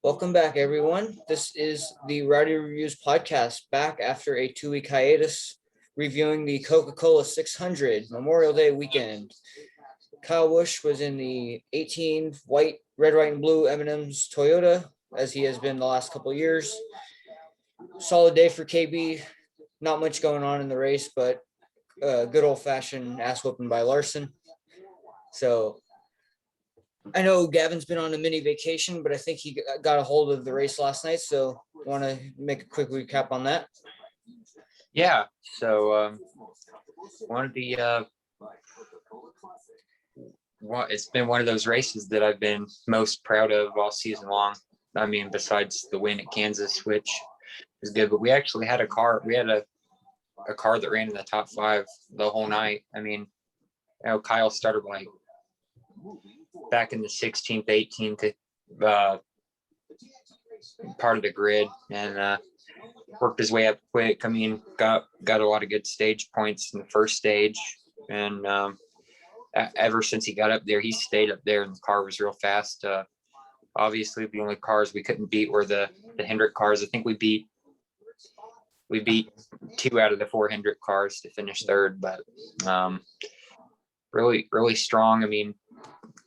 Welcome back, everyone. This is the Rowdy Reviews podcast, back after a 2-week hiatus, reviewing the Coca-Cola 600 Memorial Day weekend. Kyle Busch was in the 18 white, red, white, and blue M&M's Toyota, as he has been the last couple of years. Solid day for KB. Not much going on in the race, but good old-fashioned ass whooping by Larson. So I know Gavin's been on a mini vacation, but I think he got a hold of the race last night. So want to make a quick recap on that? Yeah. So one of the it's been one of those races that I've been most proud of all season long. I mean, besides the win at Kansas, which is good, but we actually had a car. We had a car that ran in the top 5 the whole night. I mean, Kyle started like back in the 16th, 18th part of the grid and worked his way up quick. I mean, got a lot of good stage points in the first stage, and ever since he got up there, he stayed up there, and the car was real fast. Obviously, the only cars we couldn't beat were the Hendrick cars. I think we beat 2 out of the 4 Hendrick cars to finish third, but really strong. I mean,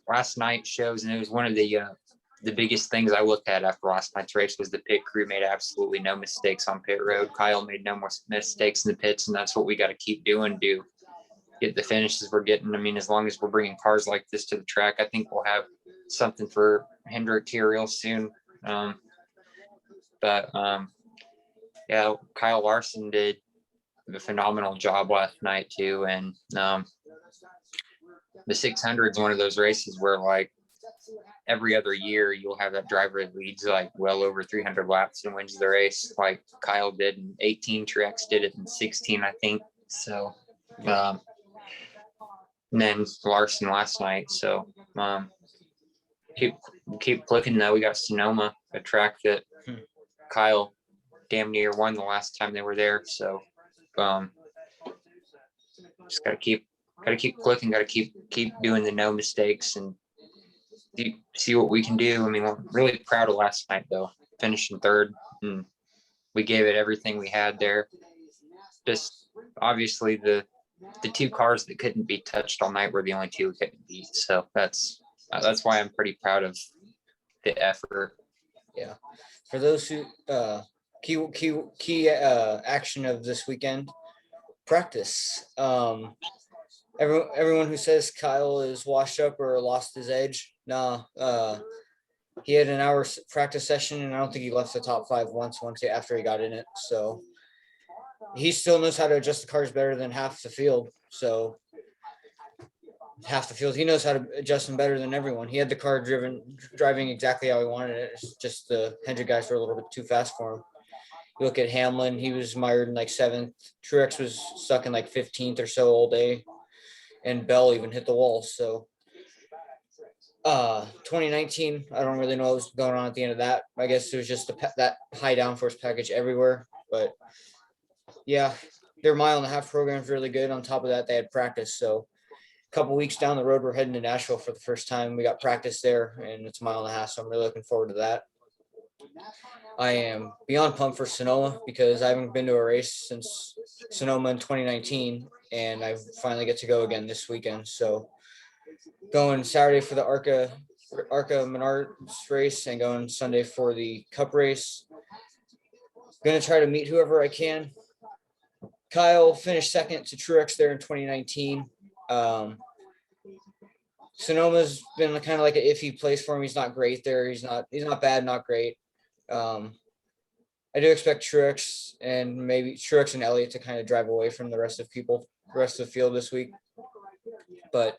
last night shows, and it was one of the biggest things I looked at after last night's race was the pit crew made absolutely no mistakes on pit road. Kyle made no more mistakes in the pits, and that's what we got to keep doing to get the finishes we're getting. I mean, as long as we're bringing cars like this to the track, I think we'll have something for Hendrick here real soon. Yeah, Kyle Larson did a phenomenal job last night too, and the 600 is one of those races where, like, every other year you'll have that driver that leads like well over 300 laps and wins the race, like Kyle did in 18. Truex did it in 16, I think. So, and then Larson last night. So, keep clicking though. We got Sonoma, a track that Kyle damn near won the last time they were there. So, just gotta keep clicking. Gotta keep doing the no mistakes and see what we can do. I mean, we're really proud of last night though, finishing third, and we gave it everything we had there. Just obviously the 2 cars that couldn't be touched all night were the only 2 we couldn't beat. So that's why I'm pretty proud of the effort. Yeah. For those who key action of this weekend, practice. Everyone who says Kyle is washed up or lost his edge, nah. He had an hour practice session, and I don't think he left the top 5 once after he got in it. So he still knows how to adjust the cars better than half the field. So he knows how to adjust them better than everyone. He had the car driving exactly how he wanted it. It's just the Hendrick guys were a little bit too fast for him. You look at Hamlin, he was mired in like 7th. Truex was stuck in like 15th or so all day, and Bell even hit the wall. So 2019, I don't really know what was going on at the end of that. I guess it was just that high downforce package everywhere. But yeah, their mile-and-a-half program is really good. On top of that, they had practice. So a couple weeks down the road, we're heading to Nashville for the first time. We got practice there, and it's a mile-and-a-half, so I'm really looking forward to that. I am beyond pumped for Sonoma because I haven't been to a race since Sonoma in 2019, and I finally get to go again this weekend. So going Saturday for the ARCA Menards race and going Sunday for the Cup race. Going to try to meet whoever I can. Kyle finished 2nd to Truex there in 2019. Sonoma's been kind of like an iffy place for him. He's not great there. He's not bad, not great. I do expect Truex and Elliott to kind of drive away from the rest of the field this week. But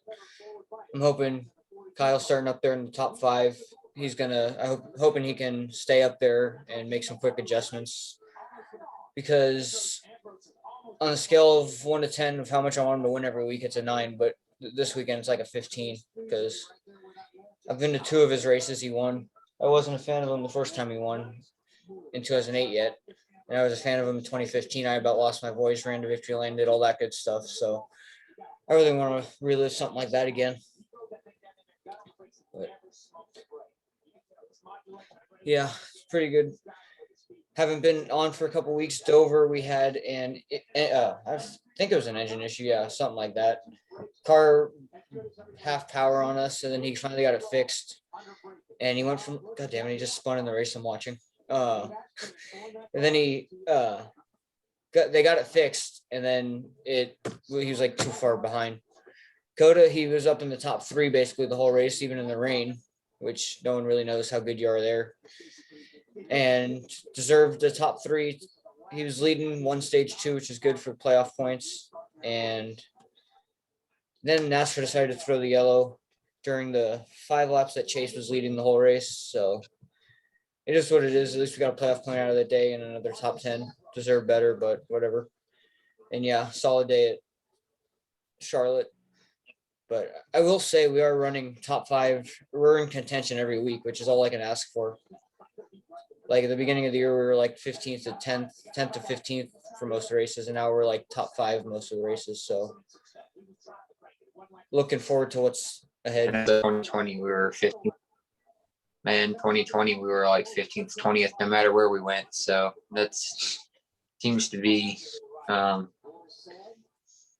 I'm hoping Kyle's starting up there in the top 5. Hoping he can stay up there and make some quick adjustments, because on a scale of 1 to 10 of how much I want him to win every week, it's a 9. But this weekend it's like a 15, because I've been to 2 of his races he won. I wasn't a fan of him the first time he won in 2008 yet, and I was a fan of him in 2015. I about lost my voice, ran to victory lane, did all that good stuff. So I really want to relive something like that again. But Yeah, it's pretty good. Haven't been on for a couple weeks. Dover, we had I think it was an engine issue. Yeah, something like that. Car half power on us, and then he finally got it fixed. And he went from God damn it, he just spun in the race I'm watching. And then they got it fixed, and then he was like too far behind. Coda, he was up in the top 3 basically the whole race, even in the rain, which no one really knows how good you are there. And deserved the top 3. He was leading one stage 2, which is good for playoff points. And then NASCAR decided to throw the yellow during the 5 laps that Chase was leading the whole race. So it is what it is. At least we got a playoff point out of the day and another top 10. Deserve better, but whatever. And yeah, solid day at Charlotte. But I will say we are running top 5. We're in contention every week, which is all I can ask for. Like at the beginning of the year, we were like 15th to 10th to 15th for most races, and now we're like top 5 most of the races. So looking forward to what's ahead. 2020, we were 15th. Man, 2020, we were like 15th, 20th, no matter where we went. So that's seems to be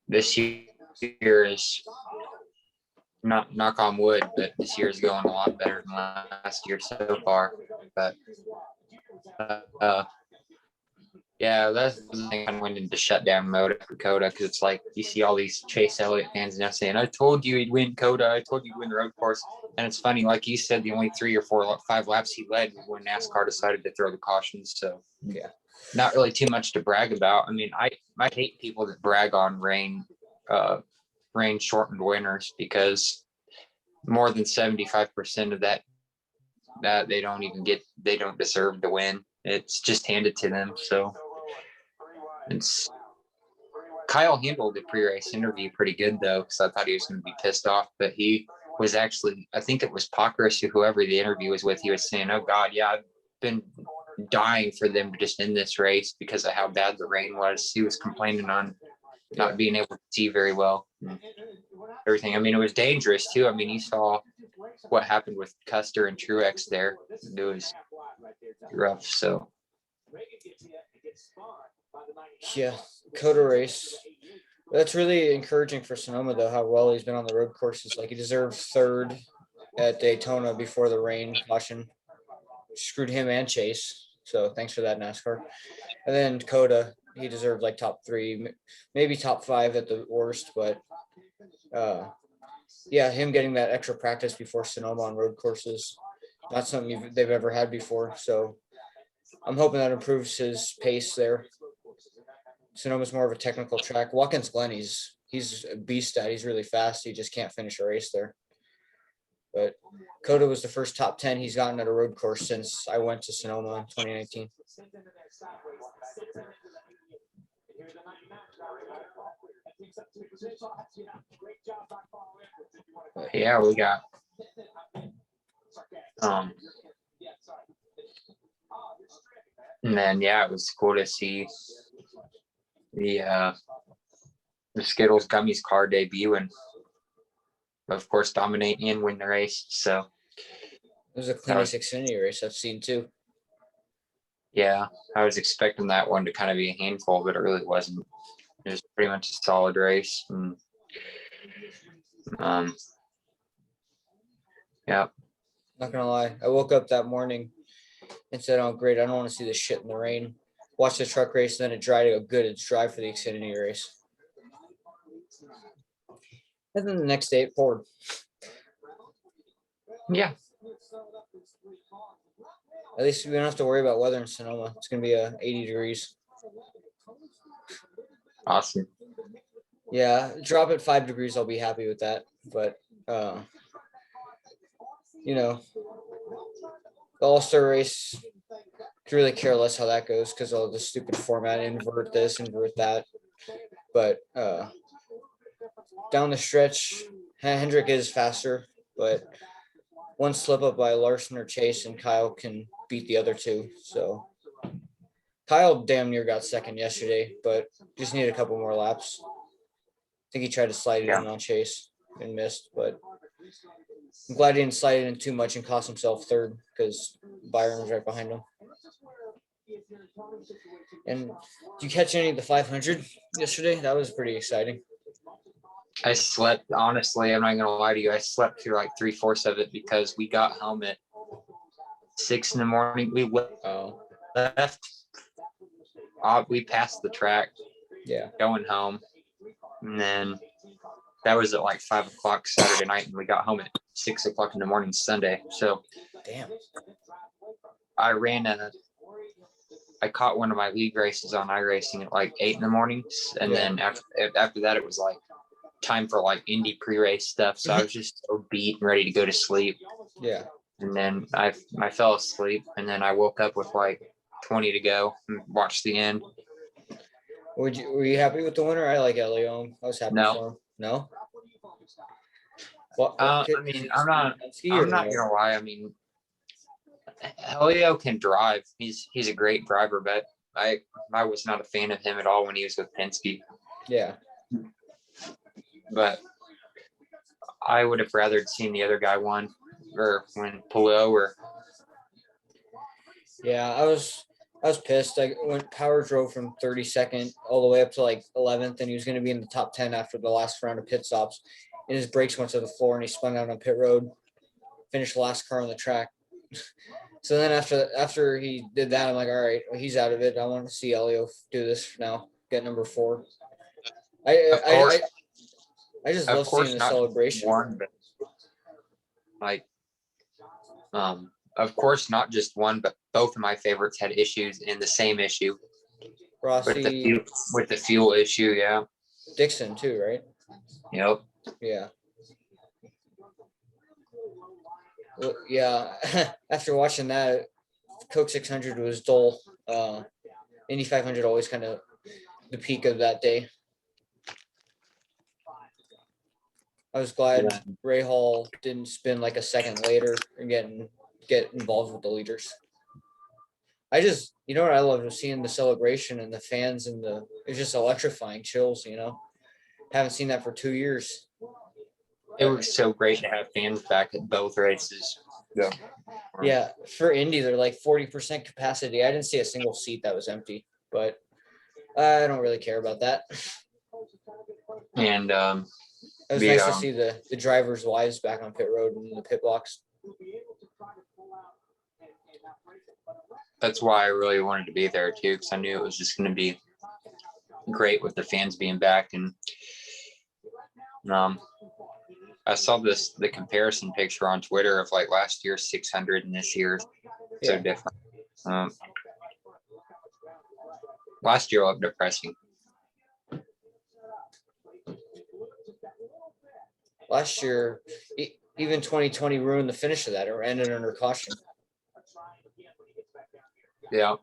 this year is not knock on wood, but this year is going a lot better than last year so far. But yeah, that's the thing. I went into shutdown mode after Coda because it's like you see all these Chase Elliott fans now saying, "I told you he'd win Coda. I told you he'd win the road course." And it's funny, like you said, the only 3 or 4, 5 laps he led was when NASCAR decided to throw the cautions. So yeah, not really too much to brag about. I mean, I hate people that brag on rain shortened winners, because more than 75% of that they don't deserve to win. It's just handed to them. So Kyle handled the pre-race interview pretty good though, because I thought he was going to be pissed off, but he was actually, I think it was Pockris or whoever the interview was with, he was saying, "Oh God, yeah, I've been dying for them to just end this race because of how bad the rain was." He was complaining on not being able to see very well and everything. I mean, it was dangerous too. I mean, you saw what happened with Custer and Truex there. It was rough. So yeah, Coda race. That's really encouraging for Sonoma though, how well he's been on the road courses. Like he deserved 3rd at Daytona before the rain caution screwed him and Chase. So thanks for that, NASCAR. And then Coda, he deserved like top 3, maybe top 5 at the worst, but yeah, him getting that extra practice before Sonoma on road courses, not something they've ever had before. So I'm hoping that improves his pace there. Sonoma's more of a technical track. Watkins Glen, he's a beast at. He's really fast. He just can't finish a race there. But Coda was the first top 10 he's gotten at a road course since I went to Sonoma in 2019. yeah, we got and then yeah, it was cool to see the Skittles Gummies car debut and of course dominate and win the race. So it was the cleanest Xfinity race I've seen too. Yeah, I was expecting that one to kind of be a handful, but it really wasn't. It was pretty much a solid race. And yeah. Not gonna lie, I woke up that morning and said, "Oh great, I don't want to see this shit in the rain." Watch the truck race, and then it dried to go good. It's dry for the Xfinity race. And then the next day it poured. Yeah. At least we don't have to worry about weather in Sonoma. It's gonna be 80 degrees. Awesome. Yeah, drop it 5 degrees. I'll be happy with that. But you know, the All-Star race, could really care less how that goes because all the stupid format, invert this, invert that. But down the stretch, Hendrick is faster, but one slip up by Larson or Chase and Kyle can beat the other 2. So Kyle damn near got second yesterday, but just needed a couple more laps. I think he tried to slide it in on Chase and missed, but I'm glad he didn't slide it in too much and cost himself third because Byron was right behind him. And did you catch any of the 500 yesterday? That was pretty exciting. I slept, honestly, I'm not gonna lie to you. I slept through like 3/4 of it because we got home at 6 in the morning. We left. We passed the track. Yeah. Going home, and then that was at like 5 o'clock Saturday night, and we got home at 6 o'clock in the morning Sunday. So, damn. I caught one of my league races on iRacing at like 8 in the morning, and then after that, it was like time for like Indy pre-race stuff. So I was just so beat and ready to go to sleep. Yeah. And then I fell asleep, and then I woke up with like 20 to go and watched the end. Were you happy with the winner? I like Elio. I was happy for him. No. I mean, I'm not gonna lie. I mean, Elio can drive. He's a great driver, but I was not a fan of him at all when he was with Penske. Yeah. But I would have rather seen the other guy win or win Polo or. Yeah, I was pissed. I went Power drove from 32nd all the way up to like 11th, and he was going to be in the top 10 after the last round of pit stops. And his brakes went to the floor, and he spun out on pit road. Finished the last car on the track. So then after he did that, I'm like, all right, well, he's out of it. I want to see Elio do this now. Get number 4. I just love seeing the celebration. Of course, not just one, but both of my favorites had issues in the same issue. Rossi with the fuel issue, yeah. Dixon too, right? Yep. Yeah. Well, yeah. After watching that, Coke 600 was dull. Indy 500 always kind of the peak of that day. I was glad Ray Hall didn't spin like a second later and get involved with the leaders. You know what I love was seeing the celebration and the fans and it's just electrifying chills, Haven't seen that for 2 years. It was so great to have fans back at both races. Yeah. Yeah, for Indy, they're like 40% capacity. I didn't see a single seat that was empty, but I don't really care about that. And it was nice to see the drivers' wives back on pit road and in the pit blocks. That's why I really wanted to be there too, because I knew it was just going to be great with the fans being back. And I saw the comparison picture on Twitter of like last year's 600 and this year's so different. Last year looked depressing. Last year, even 2020 ruined the finish of that or ended under caution. Yeah.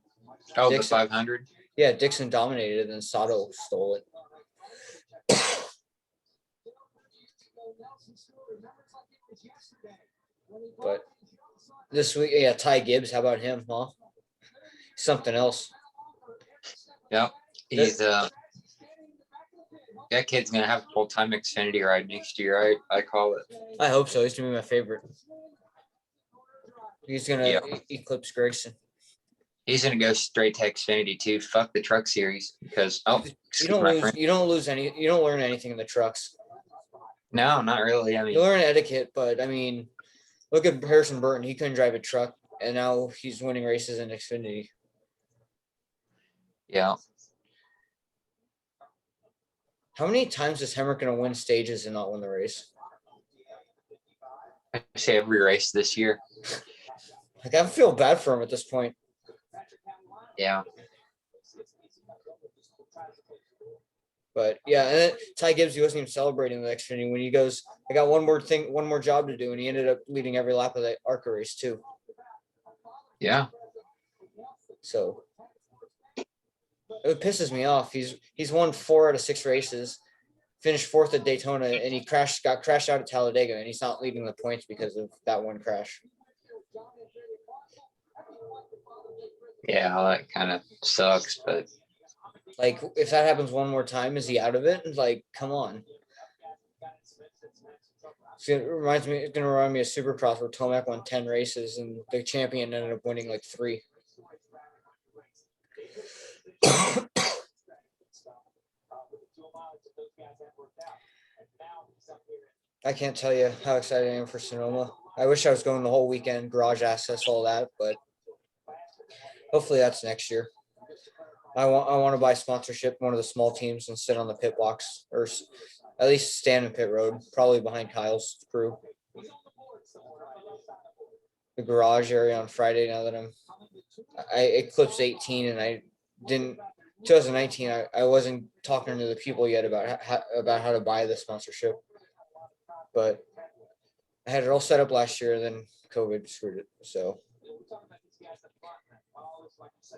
Oh, Dixon, the 500? Yeah, Dixon dominated it, and then Sato stole it. But this week, yeah, Ty Gibbs, how about him, huh? Something else. Yeah, he's that kid's gonna have a full-time Xfinity ride next year. I call it. I hope so. He's gonna be my favorite. He's gonna eclipse Grayson. He's gonna go straight to Xfinity too. Fuck the truck series because you don't learn anything in the trucks. No, not really. I mean, you learn etiquette, but I mean, look at Harrison Burton. He couldn't drive a truck, and now he's winning races in Xfinity. Yeah. How many times is Hendrick going to win stages and not win the race? I say every race this year. Like, I feel bad for him at this point. Yeah. But yeah, and then Ty Gibbs, he wasn't even celebrating the Xfinity when he goes, I got one more job to do, and he ended up leading every lap of the ARCA race too. Yeah. So it pisses me off. He's won 4 out of 6 races, finished 4th at Daytona, and he got crashed out at Talladega, and he's not leading the points because of that one crash. Yeah, that kind of sucks, but like if that happens one more time, is he out of it? Like, come on. It's gonna remind me of Supercross where Tomac won 10 races and the champion ended up winning like 3. I can't tell you how excited I am for Sonoma. I wish I was going the whole weekend, garage access, all that, but hopefully that's next year. I want to buy sponsorship, one of the small teams, and sit on the pit box, or at least stand in pit road, probably behind Kyle's crew. The garage area on Friday. Now that I eclipsed 18, and I didn't. 2019, I wasn't talking to the people yet about how to buy the sponsorship, but I had it all set up last year, and then COVID screwed it. So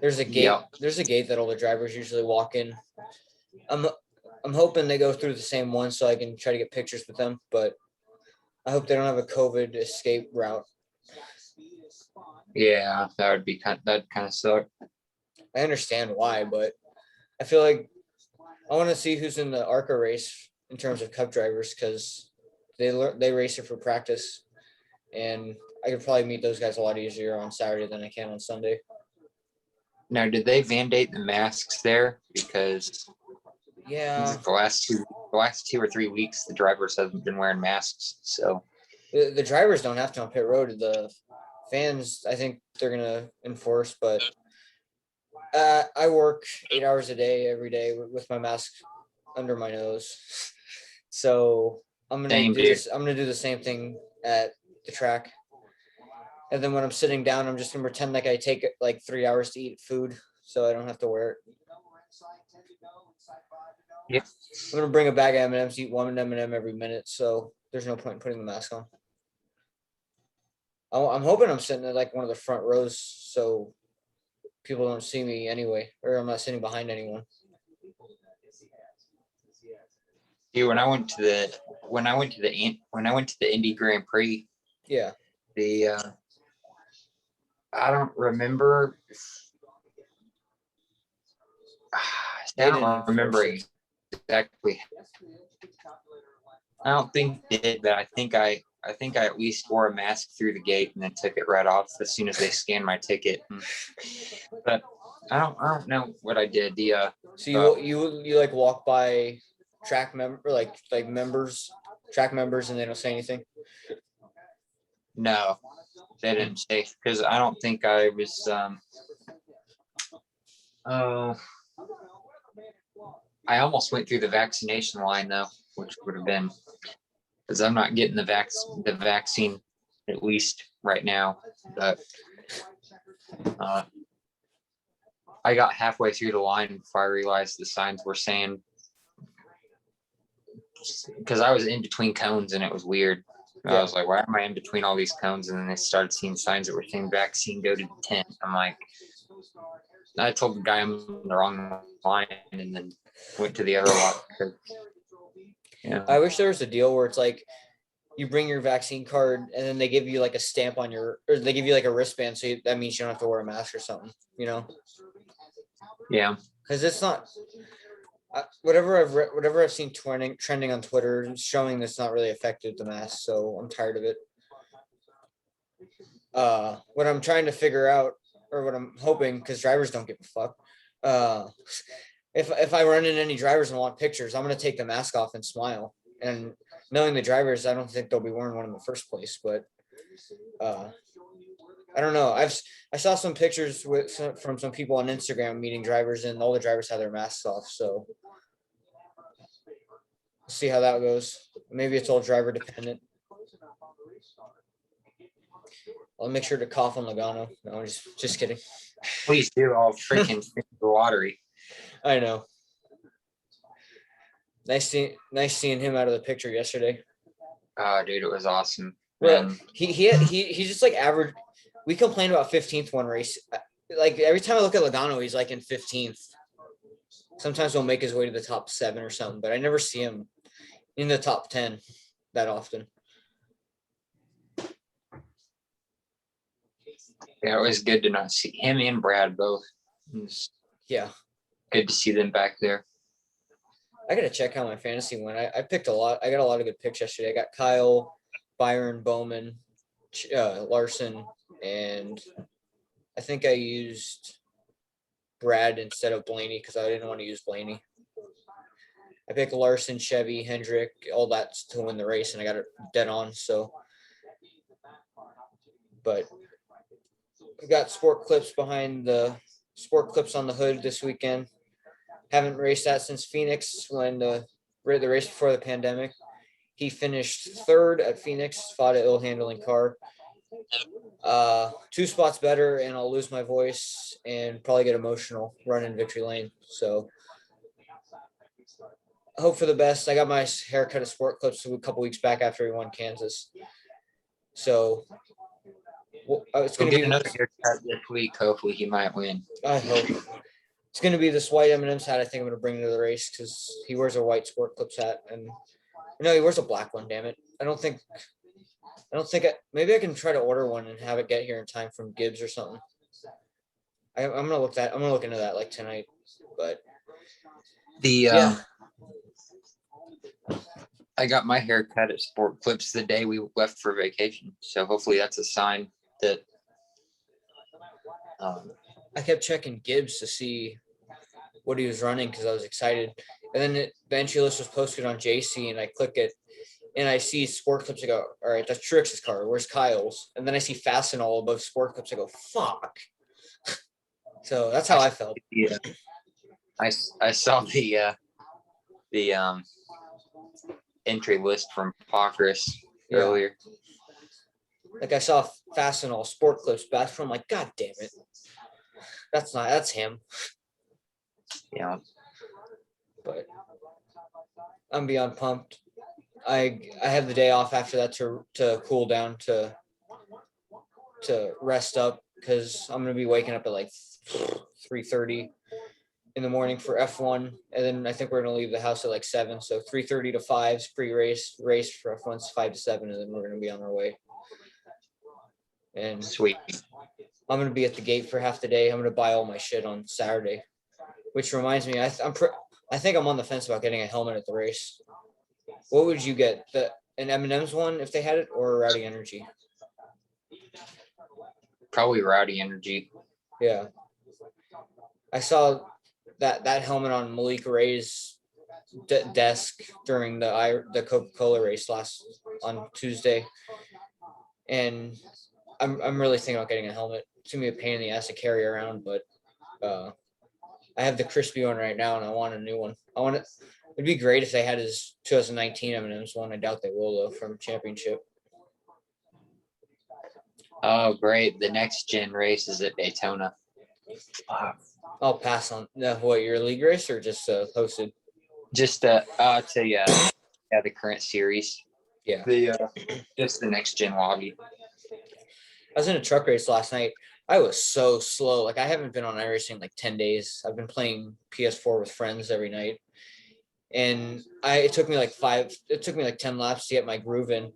there's a gate. Yeah. There's a gate that all the drivers usually walk in. I'm hoping they go through the same one so I can try to get pictures with them, but I hope they don't have a COVID escape route. Yeah, that'd kind of suck. I understand why, but I feel like I want to see who's in the ARCA race in terms of Cup drivers because they race it for practice, and I could probably meet those guys a lot easier on Saturday than I can on Sunday. Now, did they mandate the masks there? Because Yeah, the last 2 or 3 weeks, the drivers haven't been wearing masks. So the drivers don't have to on pit road. The fans, I think they're gonna enforce, but I work 8 hours a day every day with my mask under my nose, so I'm gonna do the same thing at the track. And then when I'm sitting down, I'm just gonna pretend like I take like 3 hours to eat food, so I don't have to wear it. Yeah. I'm gonna bring a bag of M&Ms, eat one M&M every minute, so there's no point in putting the mask on. I'm hoping I'm sitting at like one of the front rows, so people don't see me anyway, or I'm not sitting behind anyone. Yeah, when I went to the Indy Grand Prix, Yeah, I don't remember. I don't remember exactly. I don't think they did, but I think I at least wore a mask through the gate and then took it right off as soon as they scanned my ticket. But I don't know what I did. So you like walk by track members, and they don't say anything? No, they didn't say, because I don't think I was. I almost went through the vaccination line though, which would have been, because I'm not getting the vaccine at least right now. But I got halfway through the line before I realized the signs were saying, because I was in between cones and it was weird. Yeah. I was like, why am I in between all these cones? And then I started seeing signs that were saying vaccine, go to the tent. I'm like, I told the guy I'm in the wrong line and then went to the other lot. Yeah. I wish there was a deal where it's like you bring your vaccine card and then they give you like a stamp on or they give you like a wristband. So that means you don't have to wear a mask or something, Yeah. Because it's not, whatever I've seen trending on Twitter showing that's not really affected the mask. So I'm tired of it. What I'm trying to figure out, or what I'm hoping, because drivers don't give a fuck. If I run into any drivers and want pictures, I'm gonna take the mask off and smile. And knowing the drivers, I don't think they'll be wearing one in the first place. But I don't know. I saw some pictures from some people on Instagram meeting drivers, and all the drivers had their masks off. So see how that goes. Maybe it's all driver dependent. I'll make sure to cough on Logano. No, just kidding. Please do. I'll freaking the lottery. I know. Nice seeing him out of the picture yesterday. Oh, dude, it was awesome. Well, he's just like average. We complained about 15th one race. Like every time I look at Logano, he's like in 15th. Sometimes he'll make his way to the top 7 or something, but I never see him in the top 10 that often. Yeah, it was good to not see him and Brad both. Yeah. Good to see them back there. I gotta check how my fantasy went. I picked a lot. I got a lot of good picks yesterday. I got Kyle, Byron, Bowman, Larson, and I think I used Brad instead of Blaney because I didn't want to use Blaney. I picked Larson, Chevy, Hendrick, all that to win the race, and I got it dead on. So, but we got sport clips behind the sport clips on the hood this weekend. Haven't raced that since Phoenix when the race before the pandemic. He finished third at Phoenix, fought an ill-handling car. 2 spots better, and I'll lose my voice and probably get emotional running victory lane. So I hope for the best. I got my haircut at Sport Clips a couple weeks back after he won Kansas. So it's going to be another haircut this week. Hopefully he might win. I hope. It's going to be this white M&M's hat I think I'm going to bring to the race because he wears a white Sport Clips hat. And no, he wears a black one, damn it. I don't think maybe I can try to order one and have it get here in time from Gibbs or something. I'm gonna look into that like tonight. But I got my hair cut at Sport Clips the day we left for vacation. So hopefully that's a sign that I kept checking Gibbs to see what he was running because I was excited. And then the entry list was posted on JC and I click it and I see Sport Clips. I go, all right, that's Truex's car. Where's Kyle's? And then I see Fastenal above Sport Clips. I go, fuck. So that's how I felt. Yeah. I saw the entry list from Pockrass earlier. Like I saw Fastenal Sport Clips back from like, God damn it. That's him. Yeah. But I'm beyond pumped. I have the day off after that to cool down to rest up because I'm gonna be waking up at like 3:30 in the morning for F1, and then I think we're gonna leave the house at like 7. So 3:30 to 5 is pre-race. Race for F1's 5 to 7, and then we're gonna be on our way. And sweet. I'm gonna be at the gate for half the day. I'm gonna buy all my shit on Saturday, which reminds me, I think I'm on the fence about getting a helmet at the race. What would you get? An M&M's one if they had it, or a Rowdy Energy? Probably Rowdy Energy. Yeah. I saw that helmet on Malik Ray's desk during the Coca-Cola race on Tuesday, and I'm really thinking about getting a helmet. It's gonna be a pain in the ass to carry around, but I have the crispy one right now, and I want a new one. It'd be great if they had his 2019 M&M's one. I doubt they will though from championship. Oh, great! The next gen race is at Daytona. I'll pass on. What, your league race or just hosted? Just the current series. Yeah. Just the next gen lobby. I was in a truck race last night. I was so slow. Like I haven't been on iRacing in like 10 days. I've been playing PS4 with friends every night. And it took me like 10 laps to get my groove in.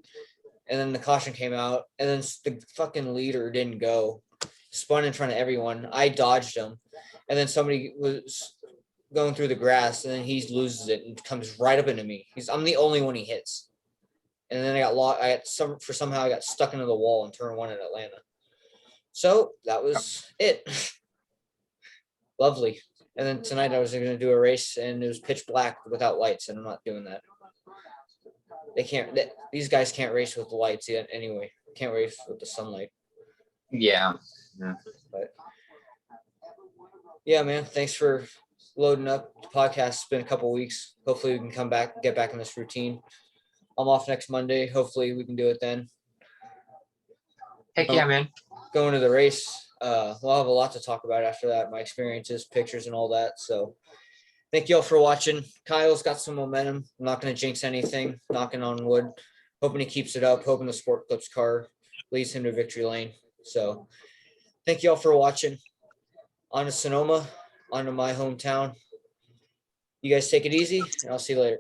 And then the caution came out, and then the fucking leader didn't go. Spun in front of everyone. I dodged him. And then somebody was going through the grass, and then he loses it and comes right up into me. I'm the only one he hits. And then somehow I got stuck into the wall in turn 1 at Atlanta. So that was it. Lovely. And then tonight I was going to do a race, and it was pitch black without lights, and I'm not doing that. These guys can't race with the lights yet anyway. Can't race with the sunlight. Yeah. But yeah, man, thanks for loading up the podcast. It's been a couple weeks. Hopefully we can get back in this routine. I'm off next Monday. Hopefully we can do it then. Heck yeah, man. Going to the race. We'll have a lot to talk about after that. My experiences, pictures, and all that. So thank you all for watching. Kyle's got some momentum. I'm not going to jinx anything. Knocking on wood. Hoping he keeps it up. Hoping the Sport Clips car leads him to victory lane. So thank you all for watching. On to Sonoma. On to my hometown. You guys take it easy, and I'll see you later.